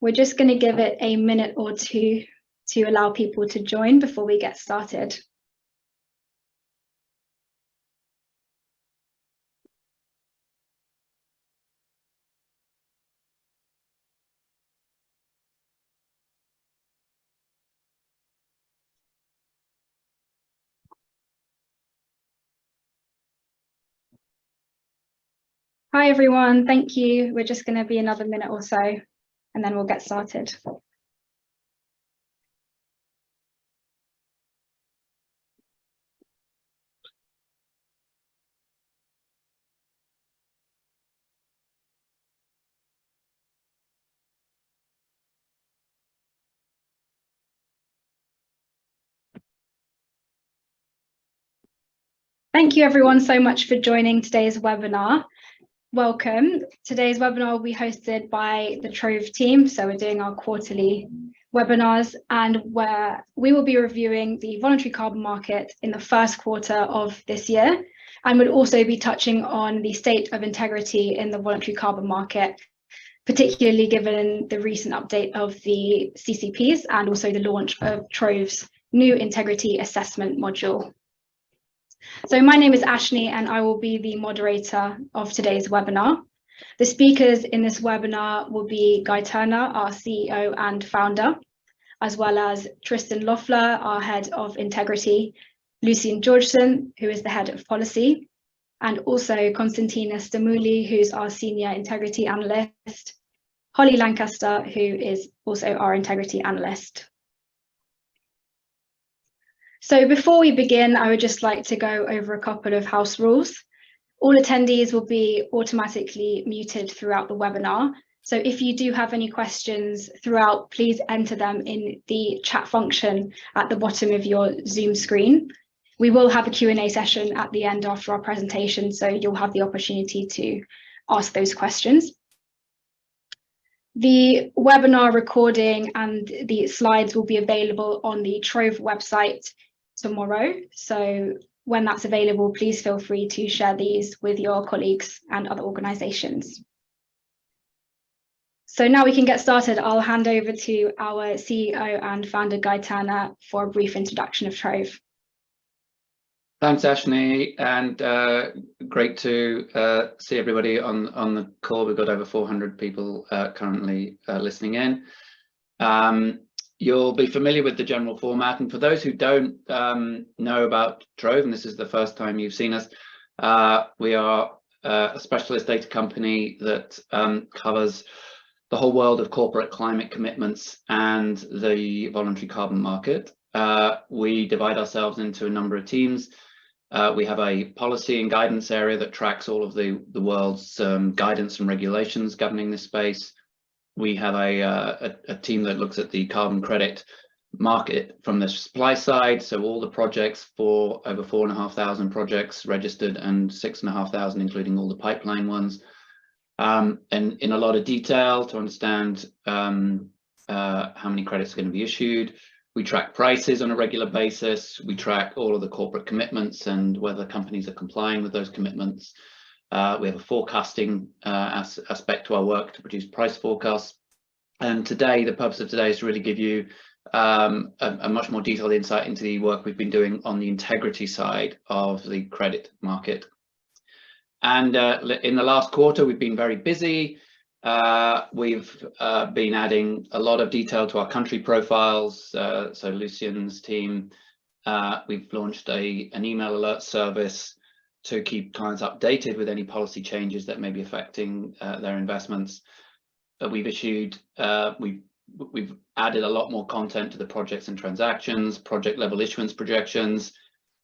We're just going to give it a minute or two to allow people to join before we get started. Hi everyone, thank you. We're just going to be another minute or so and then we'll get started. Thank you everyone so much for joining today's webinar. Welcome. Today's webinar will be hosted by the Trove team. So we're doing our quarterly webinars and where we will be reviewing the voluntary carbon market in the first quarter of this year. And we'll also be touching on the state of integrity in the voluntary carbon market, particularly given the recent update of the CCPs and also the launch of Trove's new integrity assessment module. So my name is Ashley and I will be the moderator of today's webinar. The speakers in this webinar will be Guy Turner, our CEO and founder, as well as Tristan Loeffler, our head of integrity, Lucian Georgeson, who is the head of policy, and also Konstantina Stamuli, who's our senior integrity analyst, Holly Lancaster, who is also our integrity analyst. So before we begin, I would just like to go over a couple of house rules. All attendees will be automatically muted throughout the webinar. So if you do have any questions throughout, please enter them in the chat function at the bottom of your Zoom screen. We will have a Q&A session at the end after our presentation, so you'll have the opportunity to ask those questions. The webinar recording and the slides will be available on the Trove website tomorrow. So when that's available, please feel free to share these with your colleagues and other organizations. So now we can get started. I'll hand over to our CEO and founder, Guy Turner, for a brief introduction of Trove. Thanks, Ashley, and great to see everybody on the call. We've got over 400 people currently listening in. You'll be familiar with the general format, and for those who don't know about Trove, and this is the first time you've seen us, we are a specialist data company that covers the whole world of corporate climate commitments and the voluntary carbon market. We divide ourselves into a number of teams. We have a policy and guidance area that tracks all of the world's guidance and regulations governing this space. We have a team that looks at the carbon credit market from the supply side, so all the projects, for over 4,500 projects registered and 6,500 including all the pipeline ones, and in a lot of detail to understand how many credits are going to be issued. We track prices on a regular basis. We track all of the corporate commitments and whether companies are complying with those commitments. We have a forecasting aspect to our work to produce price forecasts. And today, the purpose of today is to really give you a much more detailed insight into the work we've been doing on the integrity side of the credit market. And in the last quarter, we've been very busy. We've been adding a lot of detail to our country profiles. So Lucian's team, we've launched an email alert service to keep clients updated with any policy changes that may be affecting their investments. We've added a lot more content to the projects and transactions, project level issuance projections,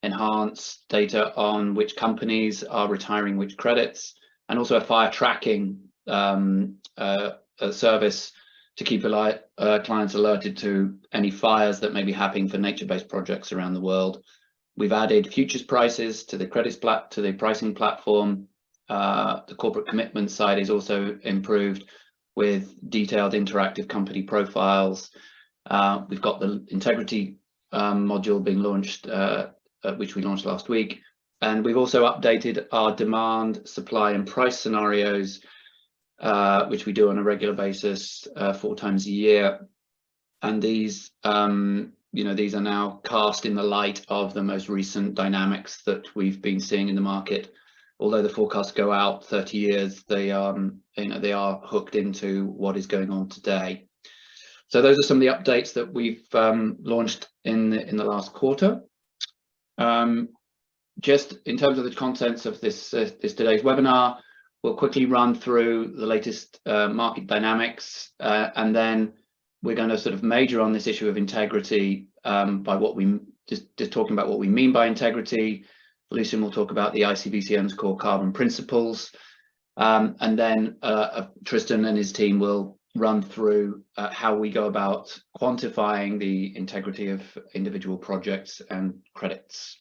enhanced data on which companies are retiring which credits, and also a fire tracking a service to keep clients alerted to any fires that may be happening for nature-based projects around the world. We've added futures prices to the pricing platform. The corporate commitment side is also improved with detailed interactive company profiles. We've got the integrity module being launched, which we launched last week. And we've also updated our demand, supply and price scenarios which we do on a regular basis 4 times a year. And these, these are now cast in the light of the most recent dynamics that we've been seeing in the market. Although the forecasts go out 30 years, they are hooked into what is going on today. So those are some of the updates that we've launched in the last quarter. Just in terms of the contents of this today's webinar, we'll quickly run through the latest market dynamics, and then we're going to sort of major on this issue of integrity by what we just talking about what we mean by integrity. Lucian will talk about the ICVCM's core carbon principles, and then Tristan and his team will run through how we go about quantifying the integrity of individual projects and credits.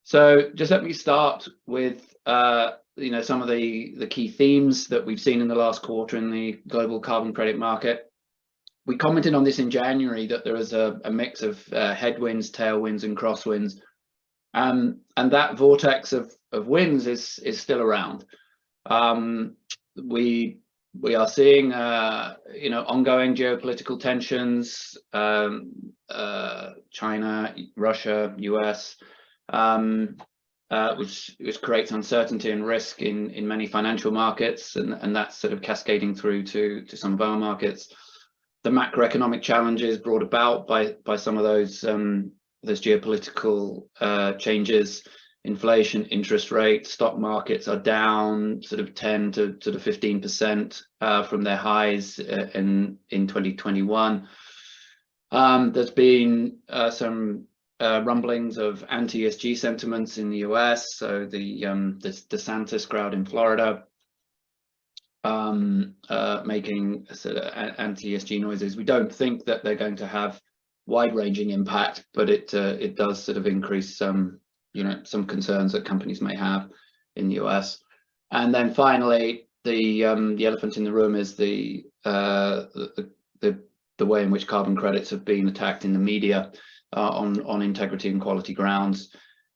So just let me start with some of the key themes that we've seen in the last quarter in the global carbon credit market. We commented on this in January that there is a mix of headwinds, tailwinds, and crosswinds, and that vortex of winds is still around. We are seeing ongoing geopolitical tensions, China, Russia, US, which creates uncertainty and risk in many financial markets, and that's sort of cascading through to some of our markets. The macroeconomic challenges brought about by some of those geopolitical changes, inflation, interest rates, stock markets are down sort of 10 to sort of 15% from their highs in 2021. There's been some rumblings of anti-ESG sentiments in the US. So the DeSantis crowd in Florida making sort of anti-ESG noises. We don't think that they're going to have wide-ranging impact, but it does sort of increase some concerns that companies may have in the US. And then finally, the elephant in the room is the way in which carbon credits have been attacked in the media on integrity and quality grounds,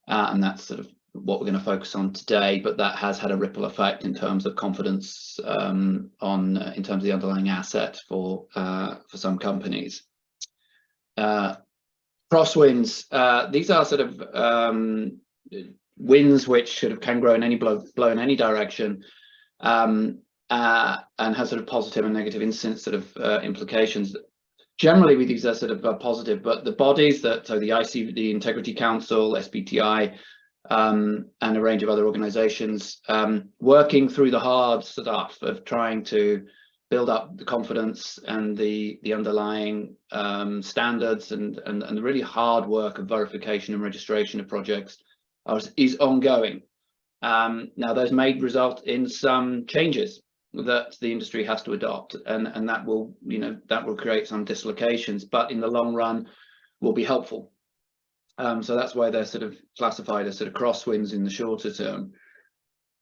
and that's sort of what we're going to focus on today. But that has had a ripple effect in terms of confidence in terms of the underlying asset for some companies. Crosswinds, these are sort of winds which sort of can grow in blow in any direction, and have sort of positive and negative implications. Generally, with these are sort of positive, but the bodies the Integrity Council, SBTi, and a range of other organizations working through the hard stuff of trying to build up the confidence and the underlying standards and the really hard work of verification and registration of projects is ongoing. Now, those may result in some changes that the industry has to adopt, and that will create some dislocations, but in the long run will be helpful. So that's why they're sort of classified as sort of crosswinds in the shorter term.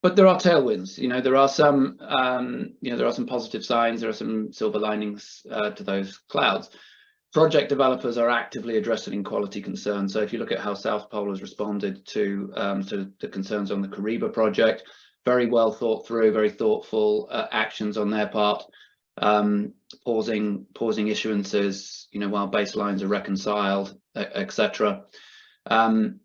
But there are tailwinds. There are some positive signs. There are some silver linings to those clouds. Project developers are actively addressing quality concerns. So if you look at how South Pole has responded to the concerns on the Kariba project, very well thought through, very thoughtful actions on their part, pausing issuances, while baselines are reconciled, etc. And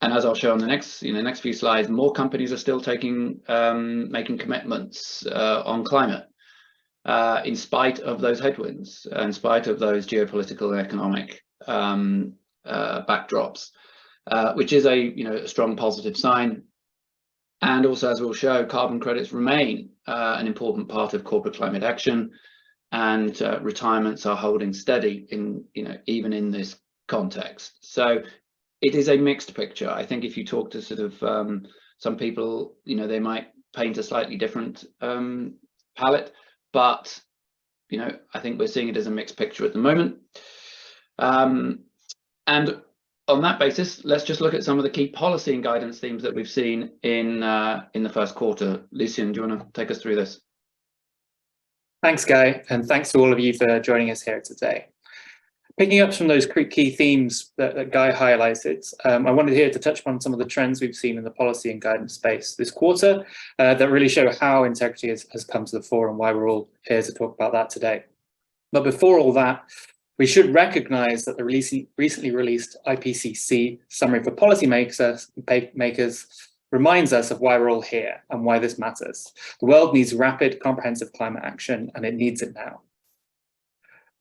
as I'll show on the next few slides, more companies are still making commitments on climate, in spite of those headwinds, in spite of those geopolitical and economic backdrops, which is a strong positive sign. And also, as we'll show, carbon credits remain an important part of corporate climate action, and retirements are holding steady even in this context. So it is a mixed picture. I think if you talk to sort of some people, they might paint a slightly different palette, but I think we're seeing it as a mixed picture at the moment. And on that basis, let's just look at some of the key policy and guidance themes that we've seen in the first quarter. Lucian, do you want to take us through this? Thanks, Guy, and thanks to all of you for joining us here today. Picking up from those key themes that Guy highlighted, I wanted here to touch upon some of the trends we've seen in the policy and guidance space this quarter that really show how integrity has come to the fore and why we're all here to talk about that today. But before all that, we should recognise that the recently released IPCC Summary for Policymakers reminds us of why we're all here and why this matters. The world needs rapid, comprehensive climate action, and it needs it now.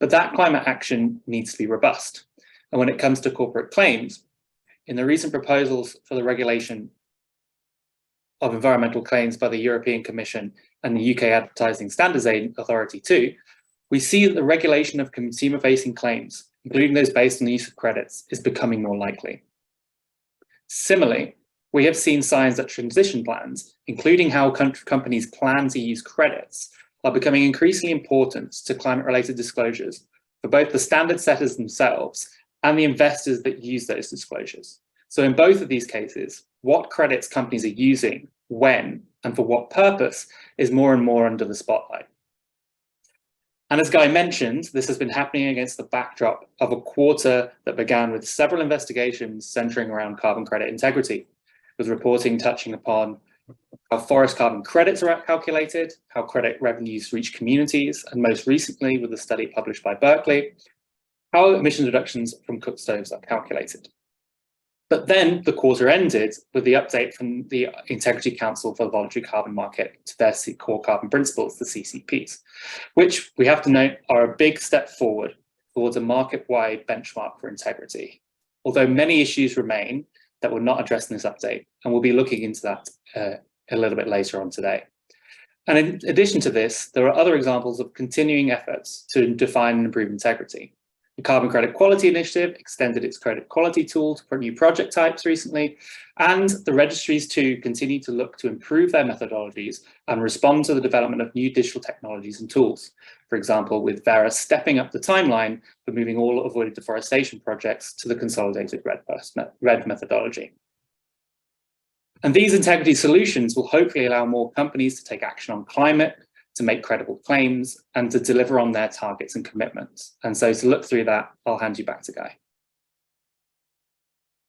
But that climate action needs to be robust. And when it comes to corporate claims, in the recent proposals for the regulation of environmental claims by the European Commission and the UK Advertising Standards Authority too, we see that the regulation of consumer-facing claims, including those based on the use of credits, is becoming more likely. Similarly, we have seen signs that transition plans, including how companies plan to use credits, are becoming increasingly important to climate-related disclosures for both the standard setters themselves and the investors that use those disclosures. So in both of these cases, what credits companies are using, when, and for what purpose is more and more under the spotlight. And as Guy mentioned, this has been happening against the backdrop of a quarter that began with several investigations centering around carbon credit integrity, with reporting touching upon how forest carbon credits are calculated, how credit revenues reach communities, and most recently with a study published by Berkeley, how emissions reductions from cook stoves are calculated. But then the quarter ended with the update from the Integrity Council for the Voluntary Carbon Market to their core carbon principles, the CCPs, which we have to note are a big step forward towards a market-wide benchmark for integrity. Although many issues remain that were not addressed in this update, and we'll be looking into that a little bit later on today. And in addition to this, there are other examples of continuing efforts to define and improve integrity. The Carbon Credit Quality Initiative extended its credit quality tool for new project types recently, and the registries too continue to look to improve their methodologies and respond to the development of new digital technologies and tools. For example, with Vera stepping up the timeline for moving all avoided deforestation projects to the consolidated RED methodology. And these integrity solutions will hopefully allow more companies to take action on climate, to make credible claims, and to deliver on their targets and commitments. And so to look through that, I'll hand you back to Guy.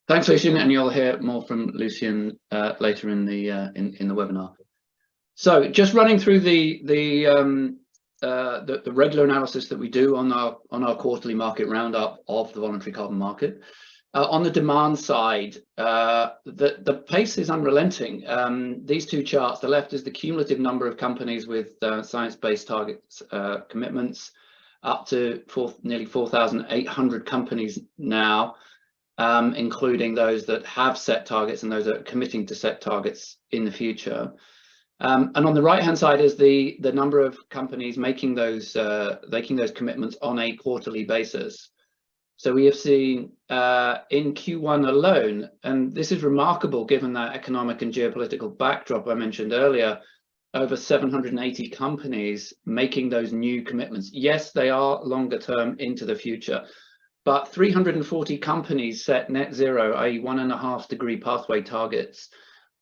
Thanks, Lucian, and you'll hear more from Lucian later in the webinar. So just running through the regular analysis that we do on our quarterly market roundup of the voluntary carbon market. On the demand side, the pace is unrelenting. These two charts, the left is the cumulative number of companies with science-based targets commitments, up to nearly 4,800 companies now, including those that have set targets and those that are committing to set targets in the future. And on the right-hand side is the number of companies making those commitments on a quarterly basis. So we have seen in Q1 alone, and this is remarkable given that economic and geopolitical backdrop I mentioned earlier, over 780 companies making those new commitments. Yes, they are longer term into the future, but 340 companies set net zero, i.e. 1.5 degree pathway targets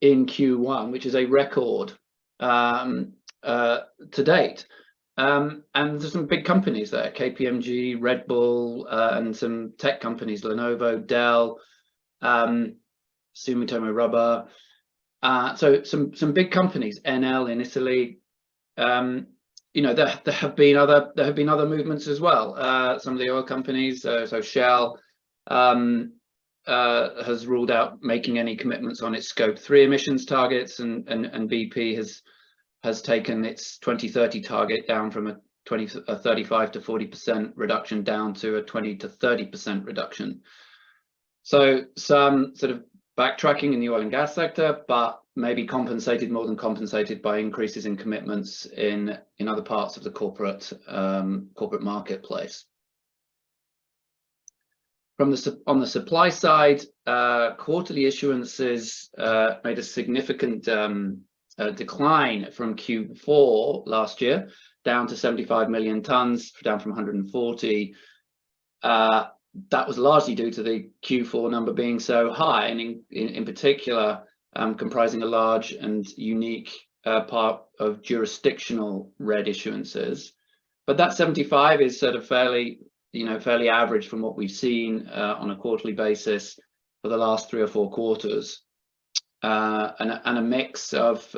in Q1, which is a record to date. And there's some big companies there, KPMG, Red Bull, and some tech companies, Lenovo, Dell, Sumitomo Rubber. So some big companies, NL in Italy. You know, there have been other movements as well. Some of the oil companies, so Shell has ruled out making any commitments on its Scope 3 emissions targets, and BP has taken its 2030 target down from a 35 to 40% reduction down to a 20 to 30% reduction. So some sort of backtracking in the oil and gas sector, but maybe more than compensated by increases in commitments in other parts of the corporate marketplace. On the supply side, quarterly issuances made a significant decline from Q4 last year, down to 75 million tons, down from 140. That was largely due to the Q4 number being so high, and in particular, comprising a large and unique part of jurisdictional RED issuances. But that 75 is sort of fairly, fairly average from what we've seen on a quarterly basis for the last 3 or 4 quarters, and a mix of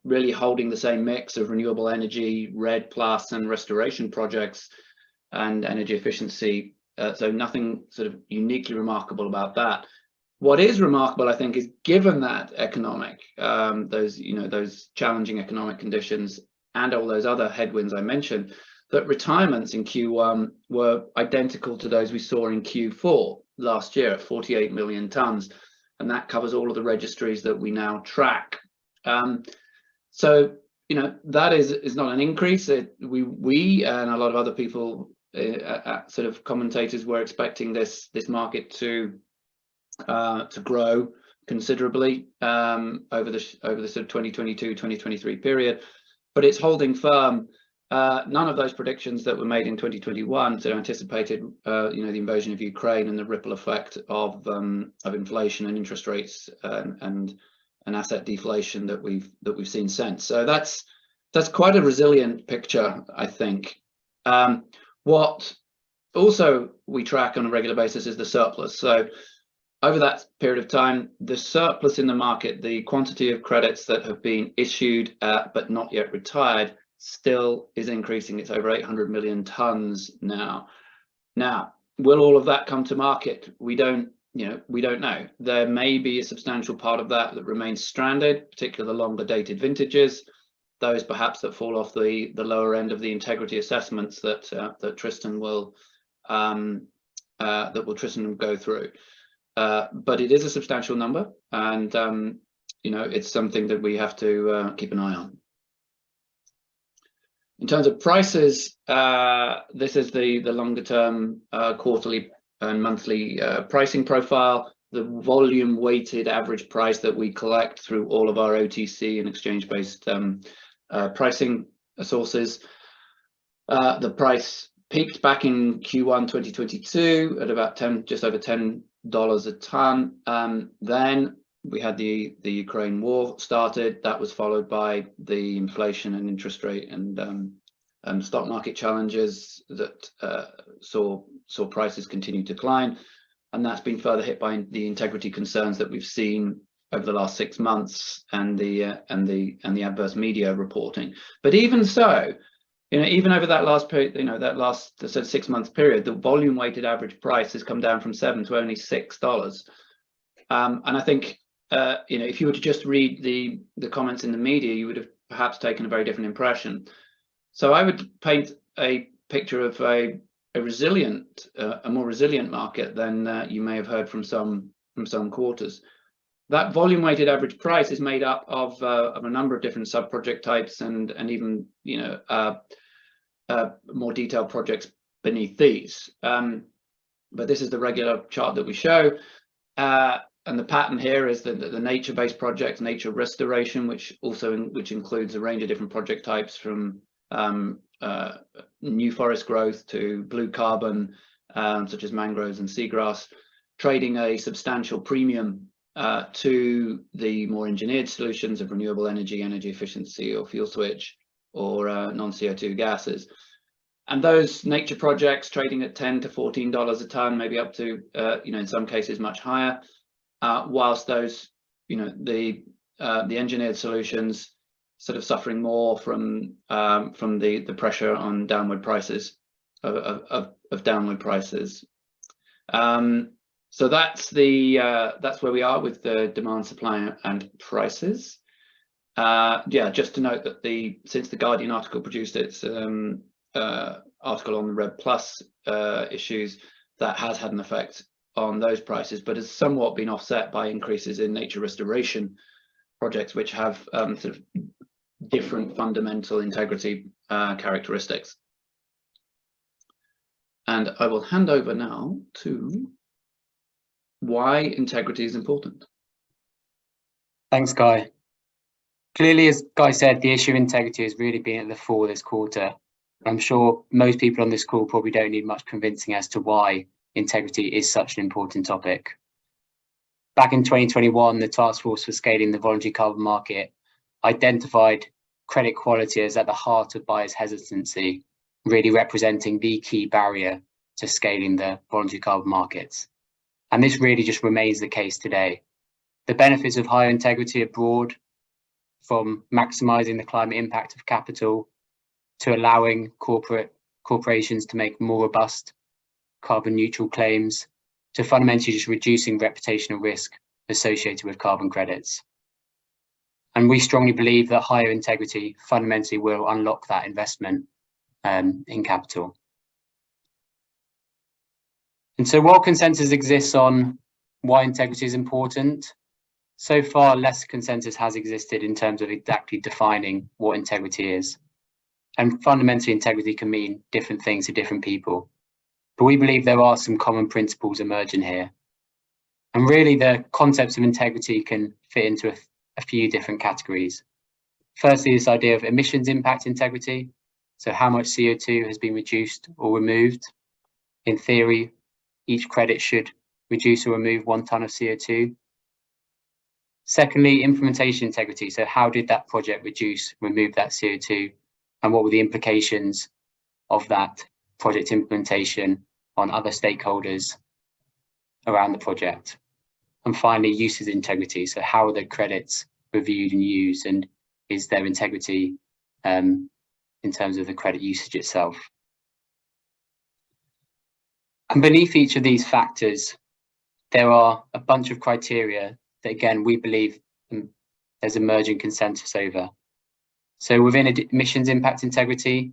really holding the same mix of renewable energy, RED plus, and restoration projects and energy efficiency. So nothing sort of uniquely remarkable about that. What is remarkable, I think, is given that economic, those challenging economic conditions and all those other headwinds I mentioned, that retirements in Q1 were identical to those we saw in Q4 last year at 48 million tonnes, and that covers all of the registries that we now track. So that is not an increase. We and a lot of other people, sort of commentators, were expecting this market to grow considerably over the sort of 2022-2023 period, but it's holding firm. None of those predictions that were made in 2021 that anticipated the invasion of Ukraine and the ripple effect of inflation and interest rates and asset deflation that we've seen since. So that's quite a resilient picture, I think. What also we track on a regular basis is the surplus. So over that period of time, the surplus in the market, the quantity of credits that have been issued but not yet retired, still is increasing. It's over 800 million tonnes now. Now, will all of that come to market? We don't know. There may be a substantial part of that remains stranded, particularly the longer dated vintages, those perhaps that fall off the lower end of the integrity assessments that Tristan will go through. But it is a substantial number, and it's something that we have to keep an eye on. In terms of prices, this is the longer term quarterly and monthly pricing profile. The volume weighted average price that we collect through all of our OTC and exchange based pricing sources. The price peaked back in Q1 2022 at about just over $10 a ton. Then we had the Ukraine war started. That was followed by the inflation and interest rate and stock market challenges that saw prices continue to decline, and that's been further hit by the integrity concerns that we've seen over the last 6 months and the adverse media reporting. But even so, even over that last period, that last 6 month period, the volume weighted average price has come down from $7 to only $6. And I think if you were to just read the comments in the media, you would have perhaps taken a very different impression. So I would paint a picture of a more resilient market than you may have heard from some quarters. That volume weighted average price is made up of a number of different sub-project types and even more detailed projects beneath these. But this is the regular chart that we show. And the pattern here is the nature-based projects, nature restoration, which includes a range of different project types, from new forest growth to blue carbon, such as mangroves and seagrass, trading a substantial premium to the more engineered solutions of renewable energy, energy efficiency, or fuel switch, or non-CO2 gases. And those nature projects trading at $10 to $14 a ton, maybe up to in some cases much higher. Whilst those, the engineered solutions sort of suffering more from the pressure on downward prices of downward prices. So that's where we are with the demand, supply, and prices. Just to note that since the Guardian article produced its article on the RED Plus issues, that has had an effect on those prices, but has somewhat been offset by increases in nature restoration projects, which have sort of different fundamental integrity characteristics. And I will hand over now to why integrity is important. Thanks, Guy. Clearly, as Guy said, the issue of integrity has really been at the fore this quarter. I'm sure most people on this call probably don't need much convincing as to why integrity is such an important topic. Back in 2021, the Task Force for Scaling the Voluntary Carbon Market identified credit quality as at the heart of buyers' hesitancy, really representing the key barrier to scaling the voluntary carbon markets. And this really just remains the case today. The benefits of higher integrity are broad, from maximising the climate impact of capital to allowing corporations to make more robust carbon neutral claims, to fundamentally just reducing reputational risk associated with carbon credits. And we strongly believe that higher integrity fundamentally will unlock that investment in capital. And so while consensus exists on why integrity is important, so far less consensus has existed in terms of exactly defining what integrity is. And fundamentally, integrity can mean different things to different people. But we believe there are some common principles emerging here. And really, the concepts of integrity can fit into a few different categories. Firstly, this idea of emissions impact integrity. So how much CO2 has been reduced or removed. In theory, each credit should reduce or remove 1 tonne of CO2. Secondly, implementation integrity. So how did that project remove that CO2? And what were the implications of that project implementation on other stakeholders around the project? And finally, usage integrity. So how are the credits reviewed and used, and is there integrity in terms of the credit usage itself? And beneath each of these factors, there are a bunch of criteria that, again, we believe there's emerging consensus over. So within emissions impact integrity,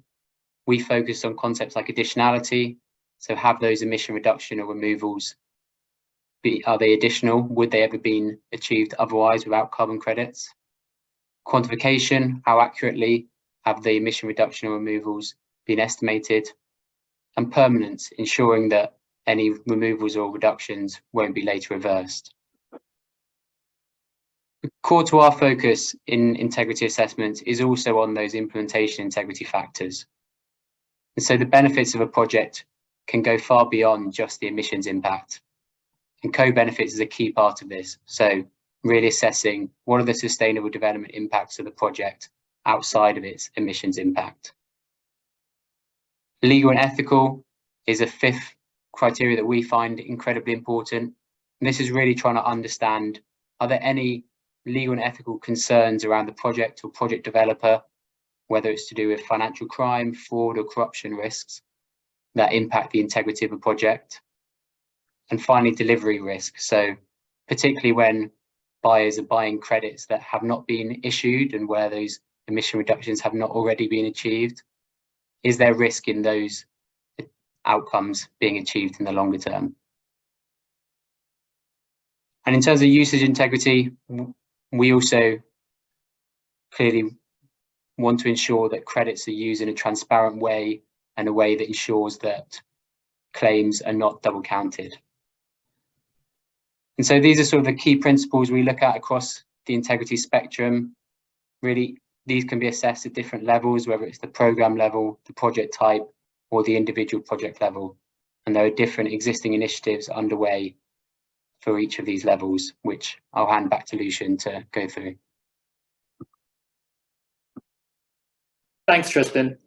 we focused on concepts like additionality. So have those emission reduction or removals, are they additional? Would they ever been achieved otherwise without carbon credits? Quantification, how accurately have the emission reduction or removals been estimated? And permanence, ensuring that any removals or reductions won't be later reversed. Core to our focus in integrity assessments is also on those implementation integrity factors. And so the benefits of a project can go far beyond just the emissions impact. And co-benefits is a key part of this. So really assessing what are the sustainable development impacts of the project outside of its emissions impact. Legal and ethical is a fifth criteria that we find incredibly important. And this is really trying to understand, are there any legal and ethical concerns around the project or project developer, whether it's to do with financial crime, fraud or corruption risks that impact the integrity of a project. And finally, delivery risk. So particularly when buyers are buying credits that have not been issued and where those emission reductions have not already been achieved, is there risk in those outcomes being achieved in the longer term? And in terms of usage integrity, we also clearly want to ensure that credits are used in a transparent way and a way that ensures that claims are not double counted. And so these are sort of the key principles we look at across the integrity spectrum. Really, these can be assessed at different levels, whether it's the program level, the project type, or the individual project level. And there are different existing initiatives underway for each of these levels, which I'll hand back to Lucian to go through. Thanks, Tristan.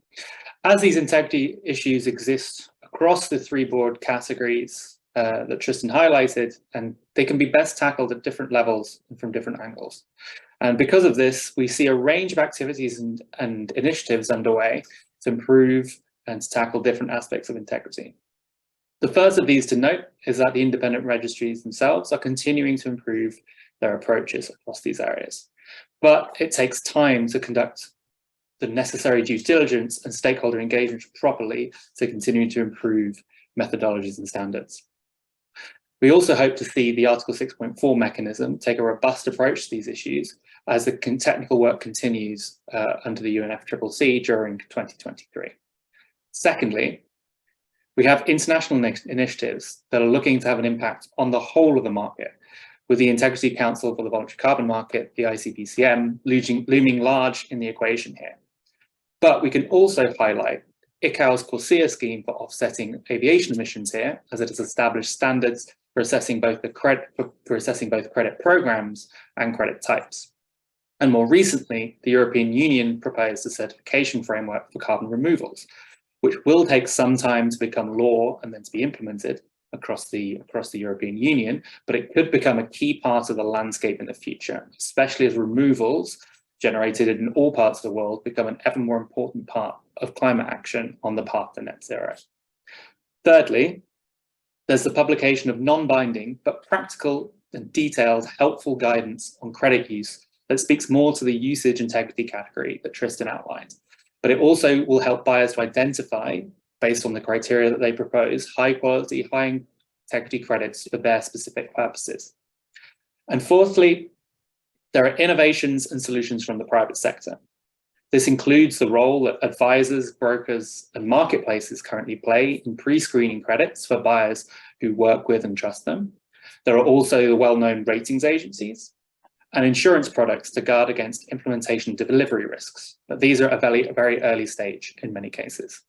As these integrity issues exist across the 3 broad categories that Tristan highlighted, and they can be best tackled at different levels and from different angles. And because of this, we see a range of activities and initiatives underway to improve and to tackle different aspects of integrity. The first of these to note is that the independent registries themselves are continuing to improve their approaches across these areas. But it takes time to conduct the necessary due diligence and stakeholder engagement properly to continue to improve methodologies and standards. We also hope to see the Article 6.4 mechanism take a robust approach to these issues as the technical work continues under the UNFCCC during 2023. Secondly, we have international initiatives that are looking to have an impact on the whole of the market, with the Integrity Council for the Voluntary Carbon Market, the VCM, looming large in the equation here. But we can also highlight ICAO's CORSIA scheme for offsetting aviation emissions here, as it has established standards for assessing both credit programs and credit types. And more recently, the European Union proposed a certification framework for carbon removals, which will take some time to become law and then to be implemented across the European Union, but it could become a key part of the landscape in the future, especially as removals generated in all parts of the world become an ever more important part of climate action on the path to net zero. Thirdly, there's the publication of non-binding but practical and detailed helpful guidance on credit use that speaks more to the usage integrity category that Tristan outlined, but it also will help buyers to identify, based on the criteria that they propose, high quality, high integrity credits for their specific purposes. And fourthly, there are innovations and solutions from the private sector. This includes the role that advisors, brokers, and marketplaces currently play in pre-screening credits for buyers who work with and trust them. There are also the well-known ratings agencies and insurance products to guard against implementation delivery risks. But these are at a very early stage in many cases.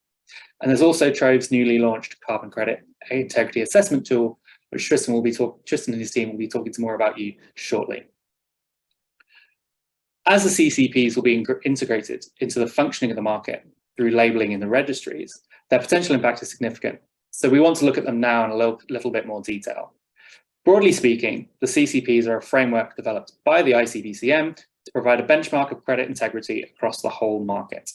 And there's also Trove's newly launched carbon credit integrity assessment tool, which Tristan and his team will be talking to more about you shortly. As the CCPs will be integrated into the functioning of the market through labelling in the registries, their potential impact is significant. So we want to look at them now in a little bit more detail. Broadly speaking, the CCPs are a framework developed by the ICVCM to provide a benchmark of credit integrity across the whole market.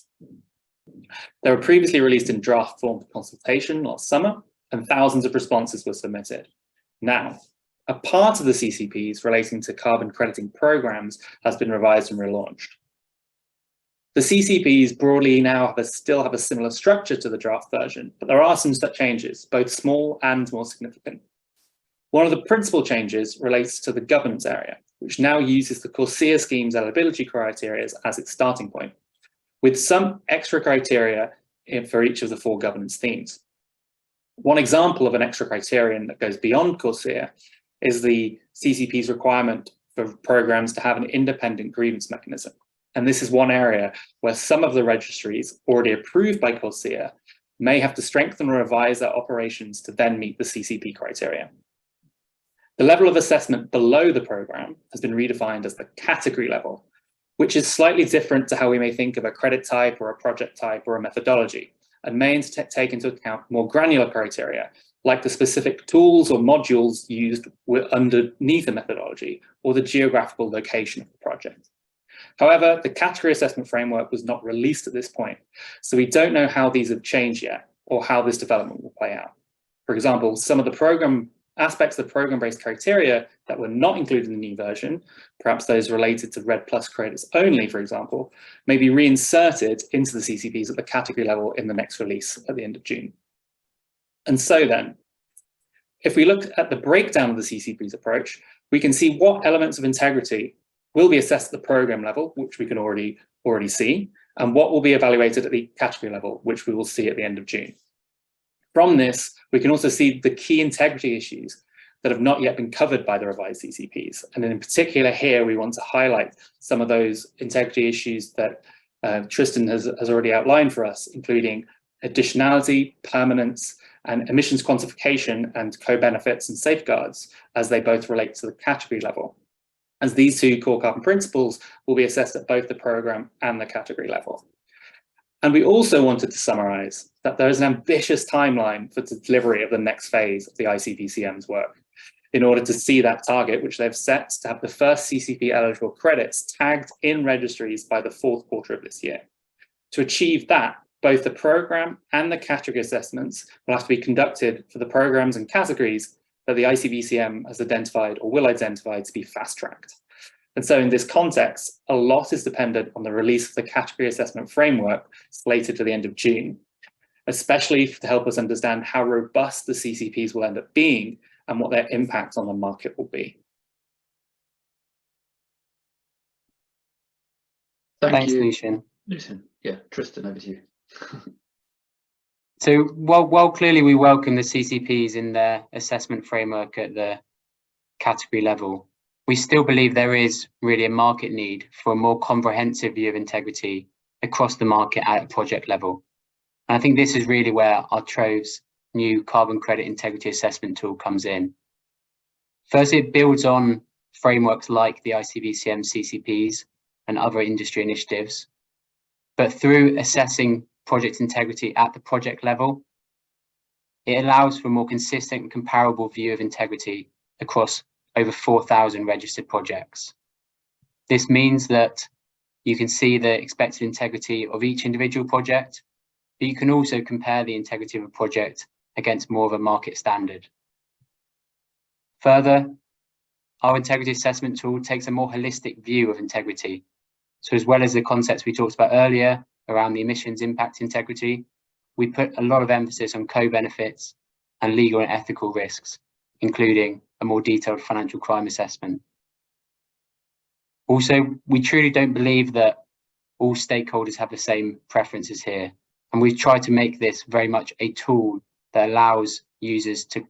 They were previously released in draft form for consultation last summer, and thousands of responses were submitted. Now, a part of the CCPs relating to carbon crediting programs has been revised and relaunched. The CCPs broadly now still have a similar structure to the draft version, but there are some such changes, both small and more significant. One of the principal changes relates to the governance area, which now uses the CORSIA scheme's eligibility criteria as its starting point, with some extra criteria for each of the 4 governance themes. One example of an extra criterion that goes beyond CORSIA is the CCP's requirement for programs to have an independent grievance mechanism. And this is one area where some of the registries already approved by CORSIA may have to strengthen or revise their operations to then meet the CCP criteria. The level of assessment below the program has been redefined as the category level, which is slightly different to how we may think of a credit type or a project type or a methodology, and may take into account more granular criteria, like the specific tools or modules used underneath a methodology or the geographical location of the project. However, the category assessment framework was not released at this point, so we don't know how these have changed yet or how this development will play out. For example, some of the aspects of the program-based criteria that were not included in the new version, perhaps those related to RED Plus credits only, for example, may be reinserted into the CCPs at the category level in the next release at the end of June. And so then, if we look at the breakdown of the CCP's approach, we can see what elements of integrity will be assessed at the program level, which we can already see, and what will be evaluated at the category level, which we will see at the end of June. From this, we can also see the key integrity issues that have not yet been covered by the revised CCPs. And in particular here, we want to highlight some of those integrity issues that Tristan has already outlined for us, including additionality, permanence, and emissions quantification and co-benefits and safeguards, as they both relate to the category level, as these 2 core carbon principles will be assessed at both the program and the category level. And we also wanted to summarize that there is an ambitious timeline for the delivery of the next phase of the ICVCM's work in order to see that target, which they've set to have the first CCP eligible credits tagged in registries by the 4th quarter of this year. To achieve that, both the program and the category assessments will have to be conducted for the programs and categories that the ICVCM has identified or will identify to be fast-tracked. And so in this context, a lot is dependent on the release of the category assessment framework slated for the end of June, especially to help us understand how robust the CCPs will end up being and what their impact on the market will be. Thanks, you, Lucian. Yeah, Tristan, over to you. So while clearly we welcome the CCPs in their assessment framework at the category level, we still believe there is really a market need for a more comprehensive view of integrity across the market at a project level. And I think this is really where our Trove's new carbon credit integrity assessment tool comes in. First, it builds on frameworks like the ICVCM CCPs and other industry initiatives, but through assessing project integrity at the project level. It allows for a more consistent and comparable view of integrity across over 4,000 registered projects. This means that you can see the expected integrity of each individual project, but you can also compare the integrity of a project against more of a market standard. Further, our integrity assessment tool takes a more holistic view of integrity. So as well as the concepts we talked about earlier around the emissions impact integrity, we put a lot of emphasis on co-benefits and legal and ethical risks, including a more detailed financial crime assessment. Also, we truly don't believe that all stakeholders have the same preferences here, and we've tried to make this very much a tool that allows users to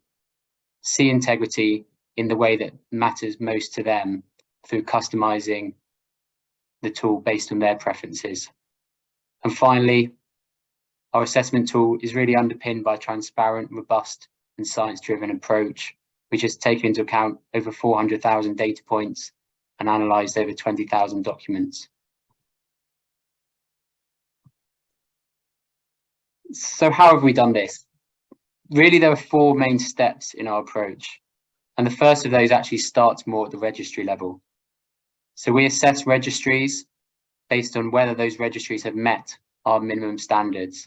see integrity in the way that matters most to them through customizing the tool based on their preferences. And finally, our assessment tool is really underpinned by a transparent, robust and science-driven approach, which has taken into account over 400,000 data points and analysed over 20,000 documents. So how have we done this? Really, there are 4 main steps in our approach. And the first of those actually starts more at the registry level. So we assess registries based on whether those registries have met our minimum standards.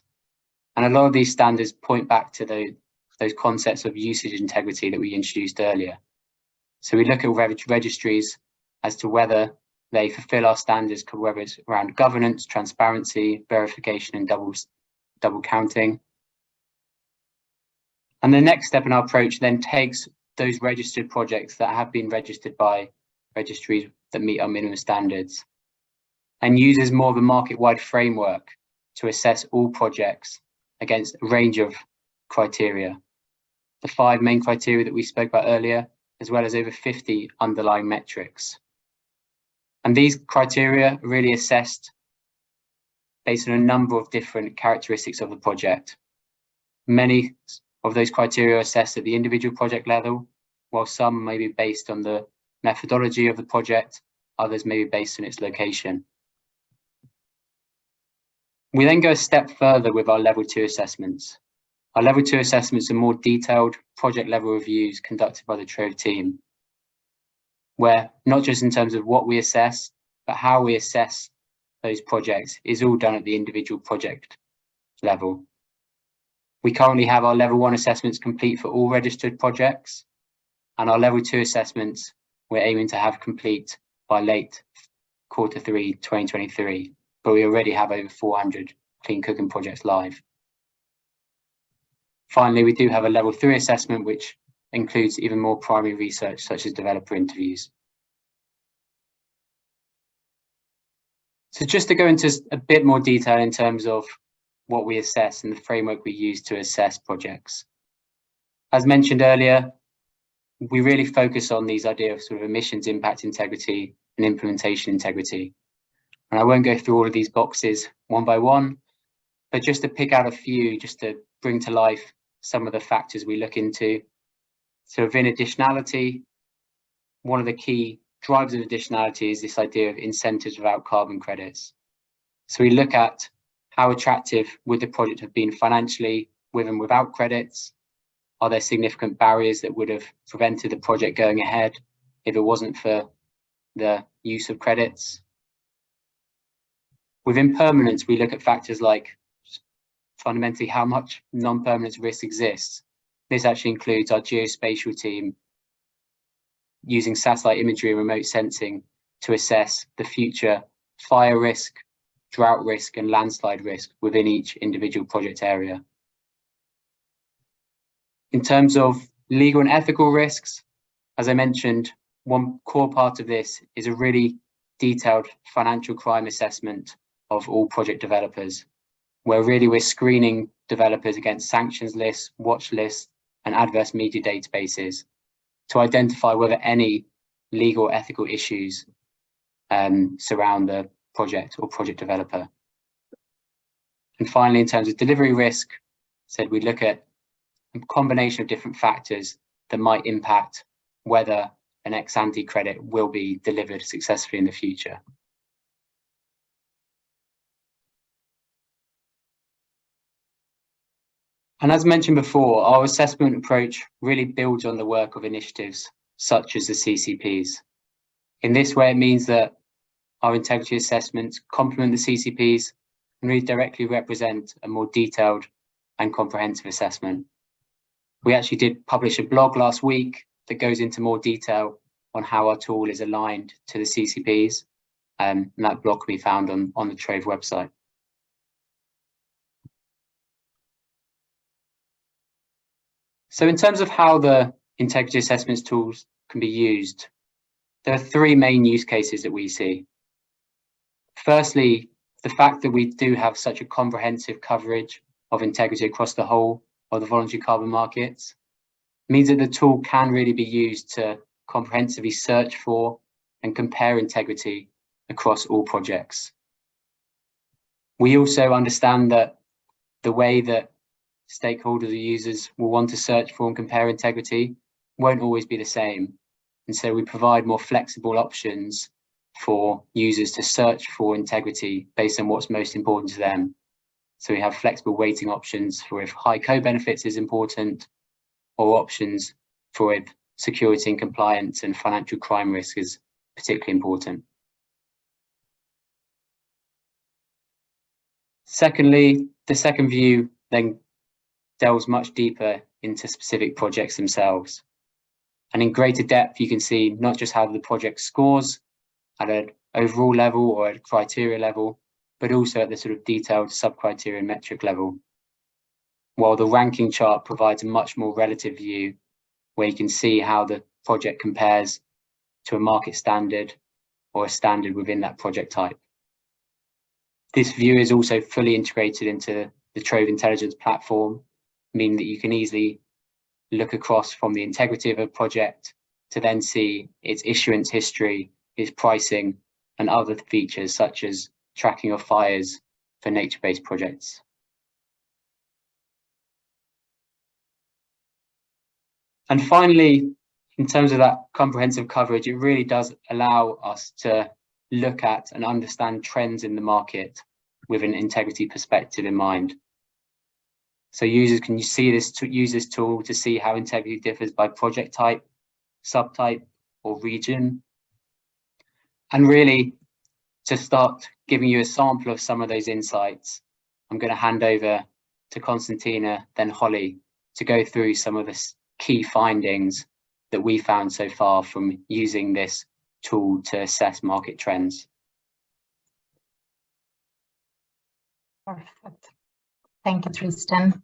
And a lot of these standards point back to those concepts of usage integrity that we introduced earlier. So we look at registries as to whether they fulfill our standards, whether it's around governance, transparency, verification, and double counting. And the next step in our approach then takes those registered projects that have been registered by registries that meet our minimum standards and uses more of a market-wide framework to assess all projects against a range of criteria. The 5 main criteria that we spoke about earlier, as well as over 50 underlying metrics. And these criteria are really assessed based on a number of different characteristics of the project. Many of those criteria are assessed at the individual project level, while some may be based on the methodology of the project, others may be based on its location. We then go a step further with our level 2 assessments. Our level 2 assessments are more detailed project level reviews conducted by the Trove team, where not just in terms of what we assess, but how we assess those projects is all done at the individual project level. We currently have our level 1 assessments complete for all registered projects, and our level 2 assessments we're aiming to have complete by late Q3 2023, but we already have over 400 clean cooking projects live. Finally, we do have a level 3 assessment, which includes even more primary research, such as developer interviews. So just to go into a bit more detail in terms of what we assess and the framework we use to assess projects. As mentioned earlier, we really focus on these ideas of sort of emissions impact integrity and implementation integrity. And I won't go through all of these boxes one by one, but just to pick out a few, just to bring to life some of the factors we look into. So within additionality, one of the key drivers of additionality is this idea of incentives without carbon credits. So we look at how attractive would the project have been financially with and without credits? Are there significant barriers that would have prevented the project going ahead if it wasn't for the use of credits? Within permanence, we look at factors like fundamentally how much non-permanence risk exists. This actually includes our geospatial team using satellite imagery and remote sensing to assess the future fire risk, drought risk and landslide risk within each individual project area. In terms of legal and ethical risks, as I mentioned, one core part of this is a really detailed financial crime assessment of all project developers, where really we're screening developers against sanctions lists, watch lists, and adverse media databases to identify whether any legal or ethical issues surround the project or project developer. And finally, in terms of delivery risk, we look at a combination of different factors that might impact whether an ex-ante credit will be delivered successfully in the future. And as mentioned before, our assessment approach really builds on the work of initiatives such as the CCPs. In this way, it means that our integrity assessments complement the CCPs and really directly represent a more detailed and comprehensive assessment. We actually did publish a blog last week that goes into more detail on how our tool is aligned to the CCPs, and that blog can be found on the Trove website. So in terms of how the integrity assessments tools can be used, there are three main use cases that we see. Firstly, the fact that we do have such a comprehensive coverage of integrity across the whole of the voluntary carbon markets means that the tool can really be used to comprehensively search for and compare integrity across all projects. We also understand that the way that stakeholders or users will want to search for and compare integrity won't always be the same. And so we provide more flexible options for users to search for integrity based on what's most important to them. So we have flexible weighting options for if high co-benefits is important, or options for if security and compliance and financial crime risk is particularly important. Secondly, the second view then delves much deeper into specific projects themselves. And in greater depth, you can see not just how the project scores at an overall level or at a criteria level, but also at the sort of detailed sub-criteria and metric level. While the ranking chart provides a much more relative view where you can see how the project compares to a market standard or a standard within that project type. This view is also fully integrated into the Trove Intelligence platform, meaning that you can easily look across from the integrity of a project to then see its issuance history, its pricing, and other features such as tracking of fires for nature-based projects. And finally, in terms of that comprehensive coverage, it really does allow us to look at and understand trends in the market with an integrity perspective in mind. So users can use this tool to see how integrity differs by project type, subtype, or region. And really, to start giving you a sample of some of those insights, I'm going to hand over to Konstantina, then Holly, to go through some of the key findings that we found so far from using this tool to assess market trends. Perfect. Thank you, Tristan.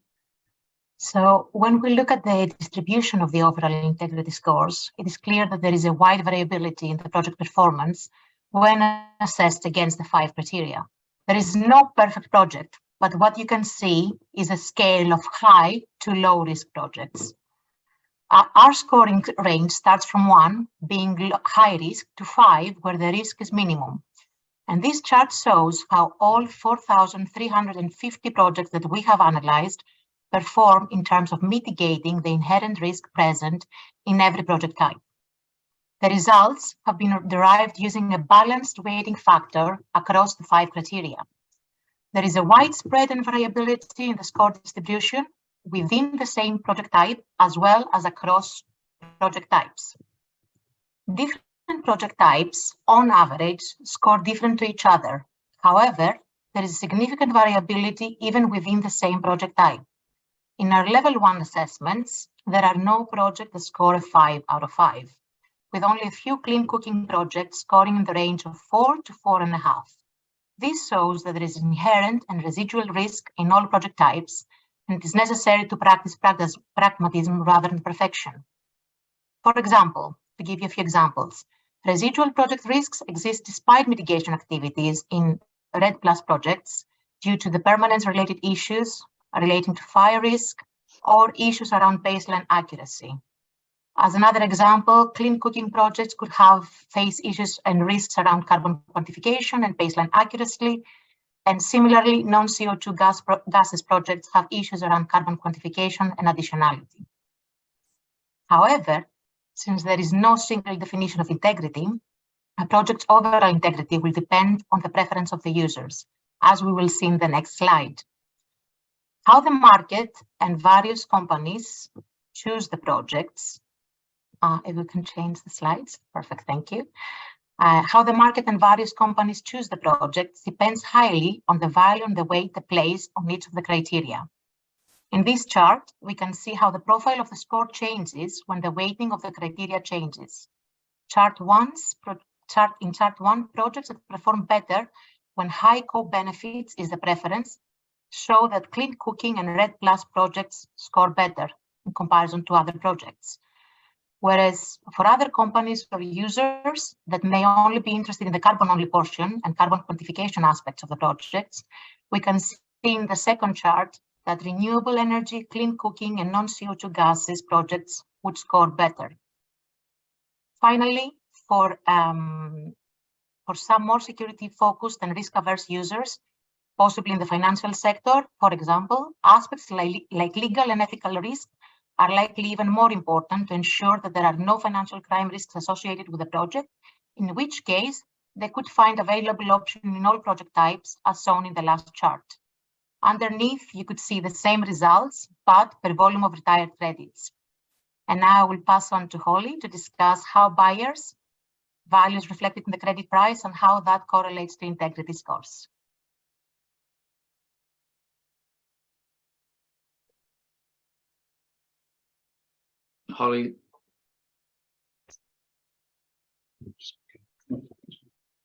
So when we look at the distribution of the overall integrity scores, it is clear that there is a wide variability in the project performance when assessed against the 5 criteria. There is no perfect project, but what you can see is a scale of high to low risk projects. Our scoring range starts from 1, being high risk, to 5, where the risk is minimum. And this chart shows how all 4,350 projects that we have analyzed perform in terms of mitigating the inherent risk present in every project type. The results have been derived using a balanced weighting factor across the 5 criteria. There is a widespread and variability in the score distribution within the same project type as well as across project types. Different project types, on average, score different to each other. However, there is significant variability even within the same project type. In our level 1 assessments, there are no projects that score a 5 out of 5, with only a few clean cooking projects scoring in the range of 4 to 4.5. This shows that there is inherent and residual risk in all project types, and it is necessary to practice pragmatism rather than perfection. For example, to give you a few examples, residual project risks exist despite mitigation activities in RED+ projects due to the permanence-related issues relating to fire risk or issues around baseline accuracy. As another example, clean cooking projects could face issues and risks around carbon quantification and baseline accuracy. And similarly, non-CO2 gases projects have issues around carbon quantification and additionality. However, since there is no single definition of integrity, a project's overall integrity will depend on the preference of the users, as we will see in the next slide. How the market and various companies choose the projects. If we can change the slides. Perfect, thank you. How the market and various companies choose the projects depends highly on the value and the weight they place on each of the criteria. In this chart, we can see how the profile of the score changes when the weighting of the criteria changes. In chart 1, projects that perform better when high co-benefits is the preference show that clean cooking and REDD+ projects score better in comparison to other projects. Whereas for other companies or users that may only be interested in the carbon-only portion and carbon quantification aspects of the projects, we can see in the second chart that renewable energy, clean cooking, and non-CO2 gases projects would score better. Finally, for some more security-focused and risk-averse users, possibly in the financial sector, for example, aspects like legal and ethical risk are likely even more important to ensure that there are no financial crime risks associated with the project, in which case they could find available options in all project types as shown in the last chart. Underneath, you could see the same results, but per volume of retired credits. And now I will pass on to Holly to discuss how buyers' values reflected in the credit price and how that correlates to integrity scores. Holly.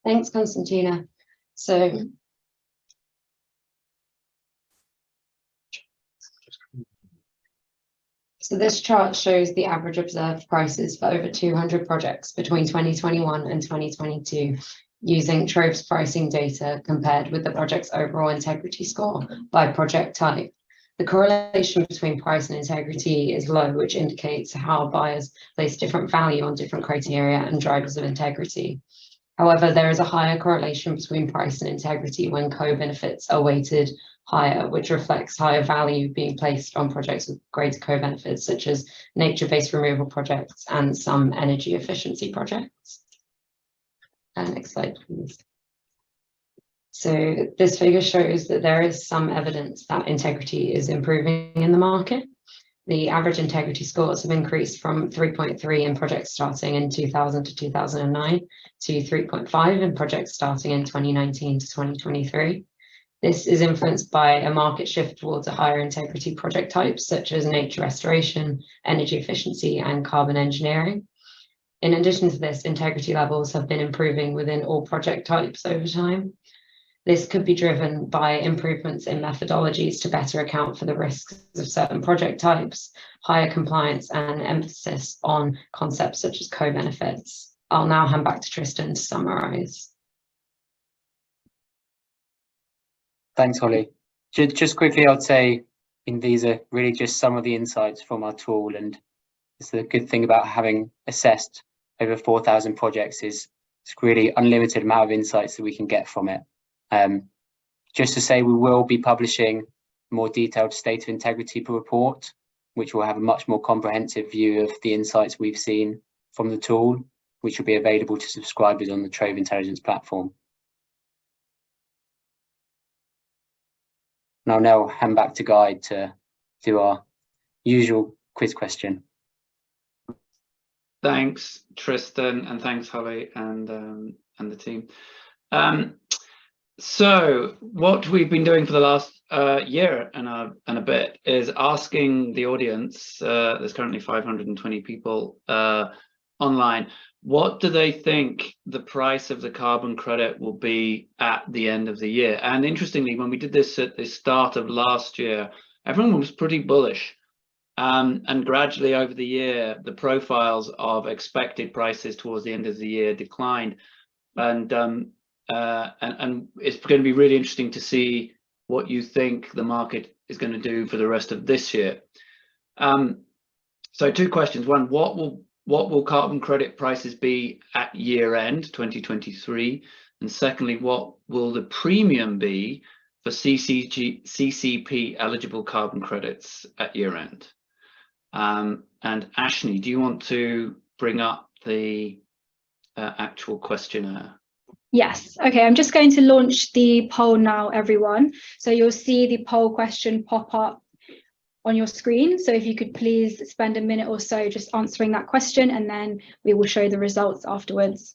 Thanks, Konstantina. So this chart shows the average observed prices for over 200 projects between 2021 and 2022 using Trove's pricing data compared with the project's overall integrity score by project type. The correlation between price and integrity is low, which indicates how buyers place different value on different criteria and drivers of integrity. However, there is a higher correlation between price and integrity when co-benefits are weighted higher, which reflects higher value being placed on projects with greater co-benefits, such as nature-based removal projects and some energy efficiency projects. Next slide, please. So this figure shows that there is some evidence that integrity is improving in the market. The average integrity scores have increased from 3.3 in projects starting in 2000 to 2009 to 3.5 in projects starting in 2019 to 2023. This is influenced by a market shift towards a higher integrity project types such as nature restoration, energy efficiency, and carbon engineering. In addition to this, integrity levels have been improving within all project types over time. This could be driven by improvements in methodologies to better account for the risks of certain project types, higher compliance, and emphasis on concepts such as co-benefits. I'll now hand back to Tristan to summarise. Thanks, Holly. Just quickly, I'd say these are really just some of the insights from our tool, and it's the good thing about having assessed over 4,000 projects is it's really unlimited amount of insights that we can get from it. Just to say, we will be publishing a more detailed state of integrity report, which will have a much more comprehensive view of the insights we've seen from the tool, which will be available to subscribers on the Trove Intelligence platform. And I'll now hand back to Guy to do our usual quiz question. Thanks, Tristan, and thanks, Holly, and the team. So what we've been doing for the last year and a bit is asking the audience, there's currently 520 people online, what do they think the price of the carbon credit will be at the end of the year? And interestingly, when we did this at the start of last year, everyone was pretty bullish. And gradually over the year, the profiles of expected prices towards the end of the year declined. And it's going to be really interesting to see what you think the market is going to do for the rest of this year. So two questions. One, what will carbon credit prices be at year end 2023? And secondly, what will the premium be for CCP eligible carbon credits at year end? And Ashni, do you want to bring up the actual questionnaire? Yes. Okay, I'm just going to launch the poll now, everyone. So you'll see the poll question pop up on your screen. So if you could please spend a minute or so just answering that question, and then we will show the results afterwards.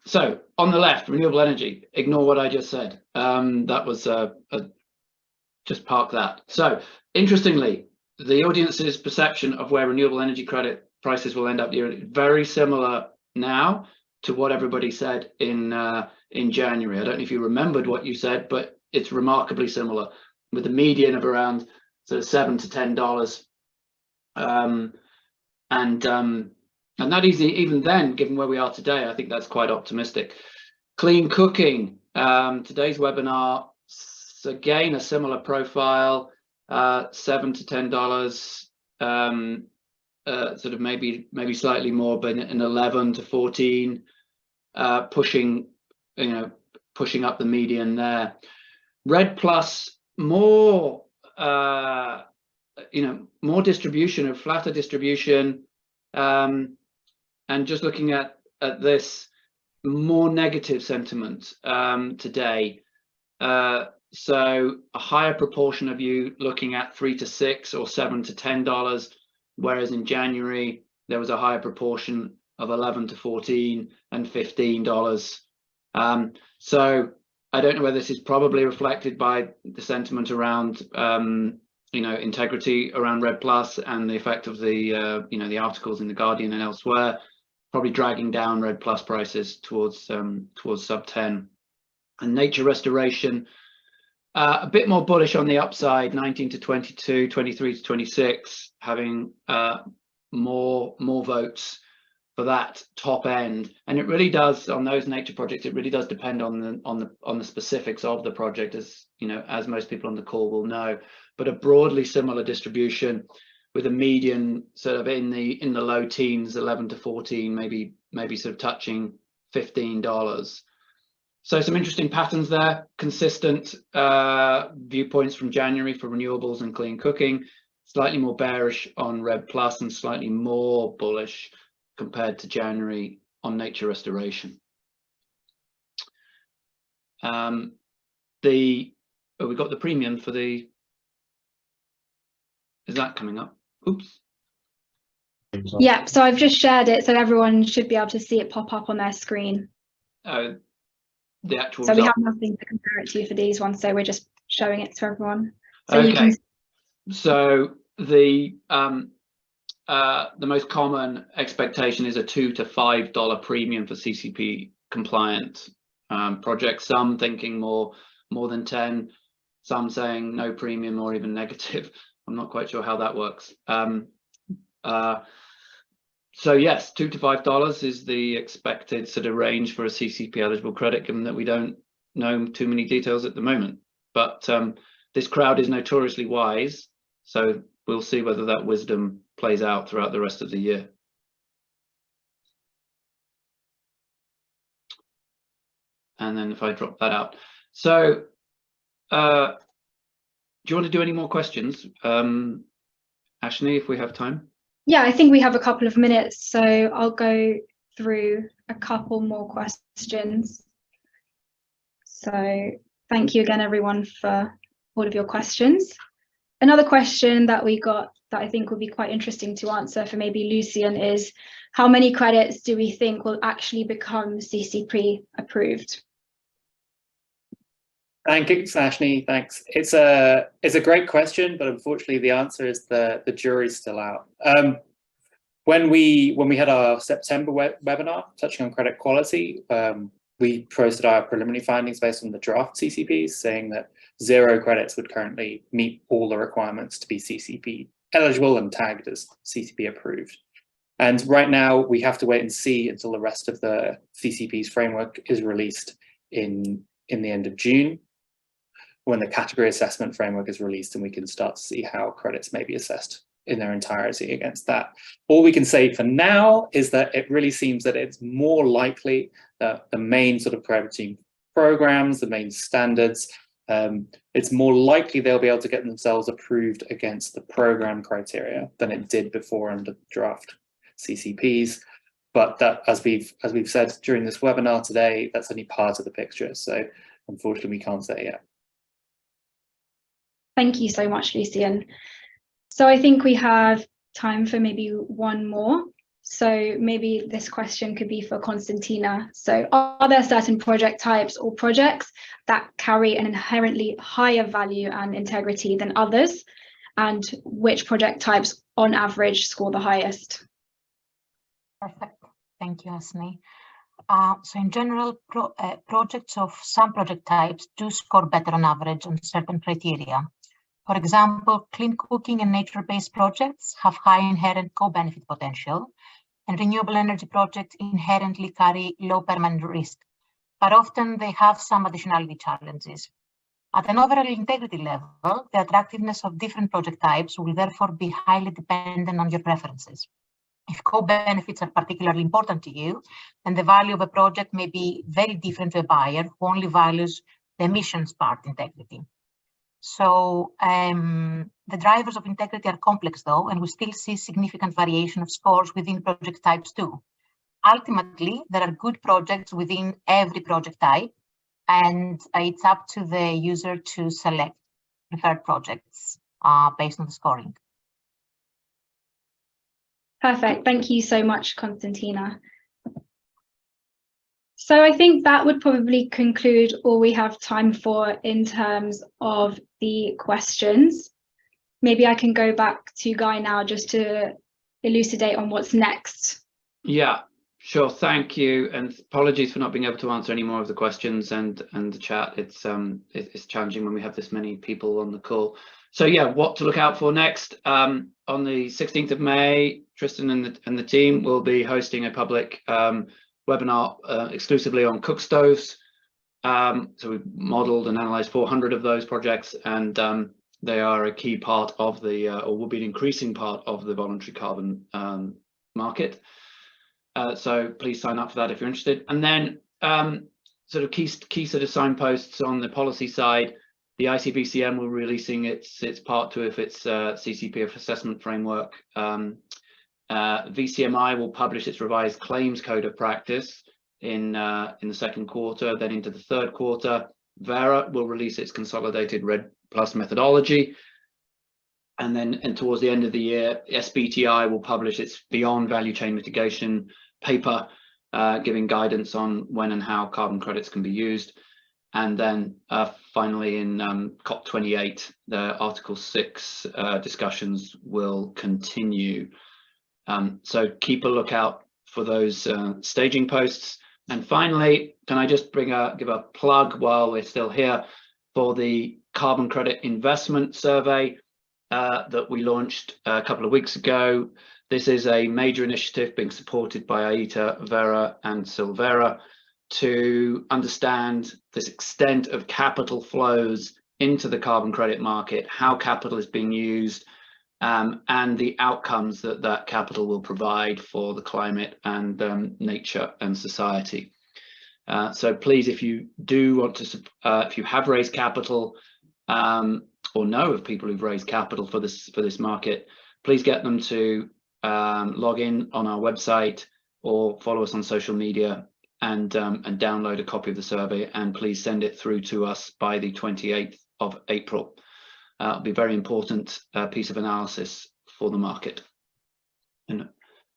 So on the left, renewable energy, ignore what I just said. That was just park that. So interestingly, the audience's perception of where renewable energy credit prices will end up year very similar now to what everybody said in January. I don't know if you remembered what you said, but it's remarkably similar, with a median of around sort of $7 to $10. And that is even then, given where we are today, I think that's quite optimistic. Clean cooking, today's webinar, again, a similar profile, $7 to $10, sort of maybe slightly more, but an 11 to 14, pushing up the median there. Red Plus, more more distribution, a flatter distribution, and just looking at this, more negative sentiment today. So a higher proportion of you looking at $3 to $6 or $7 to $10, whereas in January there was a higher proportion of $11 to $14 and $15. So I don't know whether this is probably reflected by the sentiment around integrity around Red Plus and the effect of the the articles in the Guardian and elsewhere, probably dragging down Red Plus prices towards sub 10. And nature restoration, a bit more bullish on the upside, 19 to 22, 23 to 26, having more votes for that top end. And it really does, on those nature projects, it really does depend on the specifics of the project, as most people on the call will know. But a broadly similar distribution, with a median sort of in the low teens, 11 to 14, maybe sort of touching $15. So some interesting patterns there. Consistent viewpoints from January for renewables and clean cooking. Slightly more bearish on Red Plus and slightly more bullish compared to January on nature restoration. We got the premium for the. Is that coming up? Oops. Yeah, so I've just shared it, so everyone should be able to see it pop up on their screen. The actual so result. We have nothing to compare it to for these ones, so we're just showing it to everyone. So okay. So the most common expectation is a $2 to $5 premium for CCP compliant projects. Some thinking more than 10. Some saying no premium or even negative. I'm not quite sure how that works. So yes, $2 to $5 is the expected sort of range for a CCP eligible credit, given that we don't know too many details at the moment. But this crowd is notoriously wise, so we'll see whether that wisdom plays out throughout the rest of the year. And then if I drop that out. So do you want to do any more questions, Ashni, if we have time? Yeah, I think we have a couple of minutes, so I'll go through a couple more questions. So thank you again, everyone, for all of your questions. Another question that we got that I think would be quite interesting to answer for maybe Lucian is, how many credits do we think will actually become CCP approved? Thanks, Ashni. Thanks. It's a great question, but unfortunately the answer is the jury's still out. When we had our September webinar touching on credit quality, we posted our preliminary findings based on the draft CCPs, saying that 0 credits would currently meet all the requirements to be CCP eligible and tagged as CCP approved. And right now we have to wait and see until the rest of the CCP's framework is released in the end of June, when the category assessment framework is released, and we can start to see how credits may be assessed in their entirety against that. All we can say for now is that it really seems that it's more likely that the main sort of crediting programs, the main standards, it's more likely they'll be able to get themselves approved against the program criteria than it did before under draft CCPs. But that, as we've said during this webinar today, that's only part of the picture. So unfortunately, we can't say yet. Thank you so much, Lucian. So I think we have time for maybe one more. So maybe this question could be for Konstantina. So are there certain project types or projects that carry an inherently higher value and integrity than others? And which project types on average score the highest? Perfect. Thank you, Asni. So in general, projects of some project types do score better on average on certain criteria. For example, clean cooking and nature-based projects have high inherent co-benefit potential, and renewable energy projects inherently carry low permanent risk, but often they have some additionality challenges. At an overall integrity level, the attractiveness of different project types will therefore be highly dependent on your preferences. If co-benefits are particularly important to you, then the value of a project may be very different to a buyer who only values the emissions part integrity. So the drivers of integrity are complex though, and we still see significant variation of scores within project types too. Ultimately, there are good projects within every project type, and it's up to the user to select preferred projects based on the scoring. Perfect. Thank you so much, Konstantina. So I think that would probably conclude all we have time for in terms of the questions. Maybe I can go back to Guy now just to elucidate on what's next. Yeah, sure. Thank you. And apologies for not being able to answer any more of the questions and the chat. It's challenging when we have this many people on the call. So yeah, what to look out for next? On the 16th of May, Tristan and the team will be hosting a public webinar exclusively on cook stoves. So we've modeled and analyzed 400 of those projects, and they are a key part of the, or will be an increasing part of the voluntary carbon market. So please sign up for that if you're interested. And then sort of key sort of signposts on the policy side. The ICVCM will be releasing its part 2 of its CCP assessment framework. VCMI will publish its revised claims code of practice in the second quarter. Then into the third quarter, Vera will release its consolidated RED Plus methodology. And towards the end of the year, SBTI will publish its Beyond Value Chain Mitigation paper, giving guidance on when and how carbon credits can be used. And then finally in COP28, the Article 6 discussions will continue. So keep a lookout for those staging posts. And finally, can I just give a plug while we're still here for the carbon credit investment survey that we launched a couple of weeks ago. This is a major initiative being supported by AITA, Vera and Silvera to understand this extent of capital flows into the carbon credit market, how capital is being used, and the outcomes that capital will provide for the climate and nature and society. So please, if you do want to, if you have raised capital or know of people who've raised capital for this market, please get them to log in on our website or follow us on social media and download a copy of the survey, and please send it through to us by the 28th of April. It'll be a very important piece of analysis for the market. And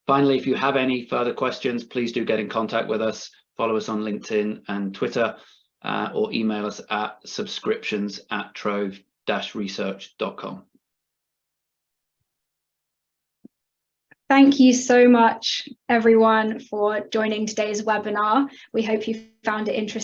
finally, if you have any further questions, please do get in contact with us. Follow us on LinkedIn and Twitter, or email us at subscriptions@trove-research.com. Thank you so much, everyone, for joining today's webinar. We hope you found it interesting.